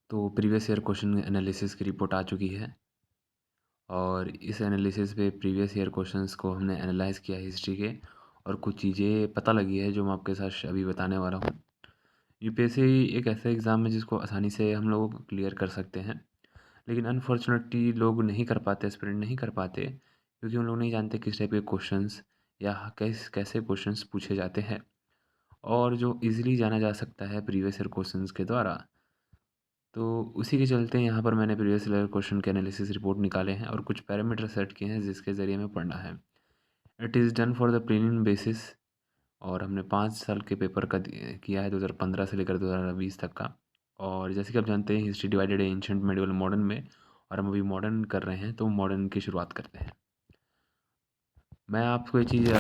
तो previous year question analysis की report आ चुकी है और इस एनालिसिस पे प्रीवियस ईयर क्वेश्चंस को हमने एनालाइज़ किया हिस्ट्री के और कुछ चीज़ें पता लगी है जो मैं आपके साथ अभी बताने वाला हूँ। यूपीएससी एक ऐसा एग्ज़ाम है जिसको आसानी से हम लोग क्लियर कर सकते हैं, लेकिन अनफॉर्चुनेटली लोग नहीं कर पाते, एस्पिरेंट नहीं कर पाते क्योंकि उन लोग नहीं जानते किस टाइप के क्वेश्चंस या कैसे क्वेश्चंस पूछे जाते हैं और जो ईज़िली जाना जा सकता है प्रीवियस ईयर क्वेश्चंस के द्वारा। तो उसी के चलते यहाँ पर मैंने प्रीवियस ईयर क्वेश्चन के एनालिसिस रिपोर्ट निकाले हैं और कुछ पैरामीटर सेट किए हैं जिसके ज़रिए हमें पढ़ना है। It is done for the prelim basis और हमने 5 साल के पेपर का किया है 2015 से लेकर 2020 तक का। और जैसे कि आप जानते हैं हिस्ट्री डिवाइडेड है एंशिएंट, मेडिवल, मॉडर्न में और हम अभी मॉडर्न कर रहे हैं तो मॉडर्न की शुरुआत करते हैं। मैं आपको ये चीज़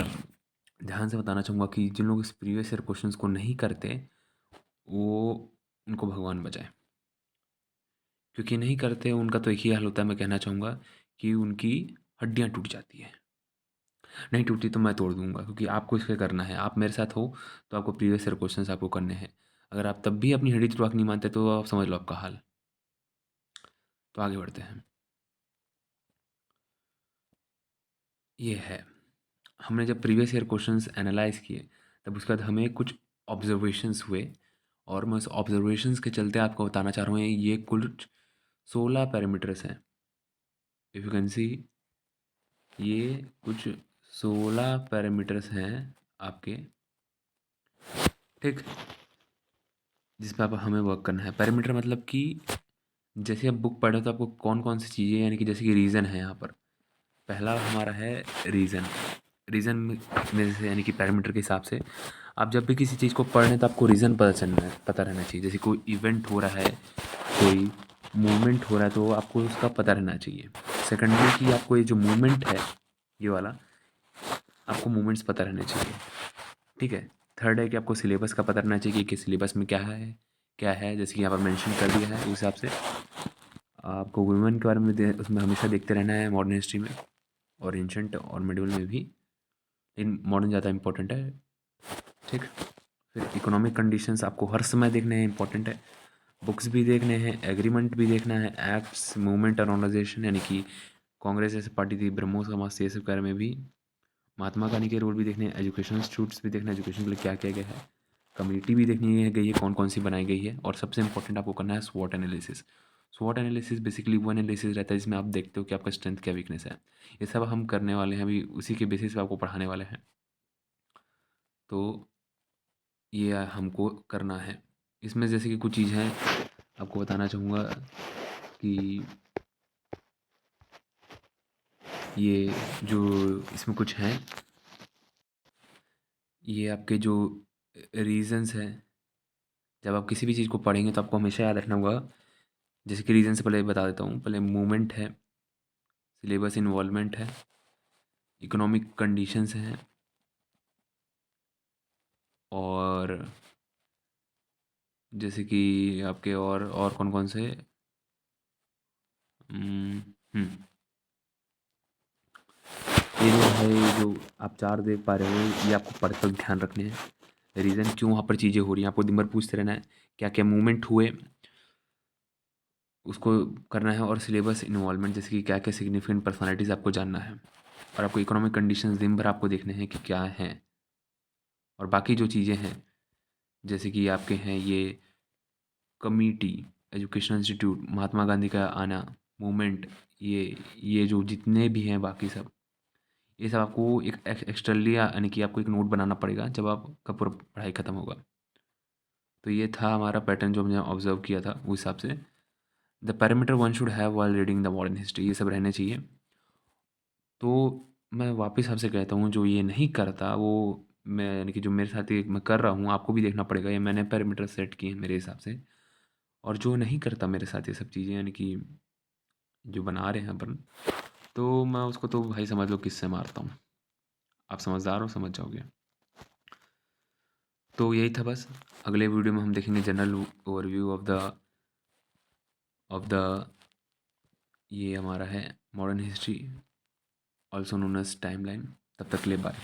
ध्यान से बताना चाहूँगा कि जिन लोग इस प्रीवियस ईयर क्वेश्चंस को नहीं करते वो उनको भगवान बचाए, क्योंकि नहीं करते उनका तो एक ही हाल होता है। मैं कहना चाहूँगा कि उनकी हड्डियाँ टूट जाती हैं। नहीं टूटी तो मैं तोड़ दूँगा, क्योंकि आपको इसलिए करना है। आप मेरे साथ हो तो आपको प्रीवियस ईयर क्वेश्चंस आपको करने हैं। अगर आप तब भी अपनी हड्डी तोड़वा के नहीं मानते तो आप समझ लो आपका हाल। तो आगे बढ़ते हैं। ये है, हमने जब प्रीवियस ईयर क्वेश्चंस एनालाइज़ किए तब उसके बाद हमें कुछ ऑब्जर्वेशंस हुए और मैं उस ऑब्जर्वेशंस के चलते आपको बताना चाह रहा हूँ ये कुल 16 पैरामीटर्स हैं। इफ़ यू कैन सी, ये कुछ 16 पैरामीटर्स हैं आपके, ठीक, जिस पे आप हमें वर्क करना है। पैरामीटर मतलब कि जैसे आप बुक पढ़े तो आपको कौन कौन सी चीज़ें, यानी कि जैसे कि रीज़न है यहाँ पर। पहला हमारा है रीज़न। रीज़न में से यानी कि पैरामीटर के हिसाब से आप जब भी किसी चीज़ को पढ़ रहे हैं तो आपको रीज़न पता रहना चाहिए। जैसे कोई इवेंट हो रहा है, कोई मूवमेंट हो रहा है तो आपको उसका पता रहना चाहिए। सेकेंडली कि आपको ये जो मूवमेंट है ये वाला, आपको मूवमेंट्स पता रहने चाहिए, ठीक है। थर्ड है कि आपको सिलेबस का पता रहना चाहिए कि सिलेबस में क्या है, जैसे कि यहाँ पर मेंशन कर दिया है। उस हिसाब से आपको वुमेन के बारे में उसमें हमेशा देखते रहना है, मॉडर्न हिस्ट्री में और एंशंट और मिडिवल में भी, लेकिन मॉडर्न ज़्यादा इंपॉर्टेंट है, ठीक। फिर इकोनॉमिक कंडीशंस आपको हर समय देखने हैं, इंपॉर्टेंट है। बुक्स भी देखने हैं, एग्रीमेंट भी देखना है, एक्ट्स, मूवमेंट और ऑर्गेनाइजेशन, यानी कि कांग्रेस जैसे पार्टी थी, ब्रह्मो समाज, ये सब वगैरह में भी महात्मा गांधी के रोल भी देखने हैं। एजुकेशन इंस्टीट्यूट्स भी देखना है, एजुकेशन के लिए क्या किया गया है। कम्युनिटी भी देखनी है गई है, कौन कौन सी बनाई गई है। और सबसे इंपॉर्टेंट आपको करना है स्वॉट एनालिसिस। स्वॉट एनालिसिस बेसिकली वो एनालिसिस रहता है जिसमें आप देखते हो कि आपका स्ट्रेंथ क्या वीकनेस है। ये सब हम करने वाले हैं अभी, उसी के बेसिस पे आपको पढ़ाने वाले हैं। तो ये हमको करना है। इसमें जैसे कि कुछ चीज़ हैं आपको बताना चाहूँगा कि ये जो इसमें कुछ हैं, ये आपके जो रीजंस हैं, जब आप किसी भी चीज़ को पढ़ेंगे तो आपको हमेशा याद रखना होगा। जैसे कि रीज़न से पहले बता देता हूँ, पहले मूवमेंट है, सिलेबस इन्वॉल्वमेंट है, इकोनॉमिक कंडीशंस हैं और जैसे कि आपके और कौन कौन से हम्म, ये जो है, ये जो आप चार देख पा रहे हो, ये आपको पढ़ते वक्त ध्यान रखने हैं। रीज़न क्यों वहाँ पर चीज़ें हो रही हैं आपको दिन भर पूछते रहना है, क्या क्या मूवमेंट हुए उसको करना है। और सिलेबस इन्वॉल्वमेंट, जैसे कि क्या क्या सिग्निफिकेंट पर्सनालिटीज़ आपको जानना है। और आपको इकोनॉमिक कंडीशंस दिन भर आपको देखने हैं कि क्या हैं। और बाकी जो चीज़ें हैं जैसे कि आपके हैं ये committee, education institute, Mahatma Gandhi का आना, मूवमेंट, ये जो जितने भी हैं बाकी सब, ये सब आपको एक एक्स्ट्रली यानी कि आपको एक नोट बनाना पड़ेगा जब आपका पूरा पढ़ाई ख़त्म होगा। तो ये था हमारा पैटर्न जो हमने ऑब्जर्व किया था, उस हिसाब से the parameter one should have while reading the modern history, ये सब रहने चाहिए। तो मैं वापस आपसे कहता हूँ जो ये नहीं करता वो, मैं यानी कि जो मेरे साथ ये मैं कर रहा हूँ आपको भी देखना पड़ेगा, ये मैंने पैरामीटर सेट किए हैं मेरे हिसाब से। और जो नहीं करता मेरे साथ ये सब चीज़ें, यानी कि जो बना रहे हैं अपन, तो मैं उसको तो भाई समझ लो किससे मारता हूँ। आप समझदार हो, समझ जाओगे। तो यही था बस। अगले वीडियो में हम देखेंगे जनरल ओवरव्यू ऑफ द ये हमारा है मॉडर्न हिस्ट्री, ऑल्सो नोन एज टाइमलाइन। तब तक के लिए बाय।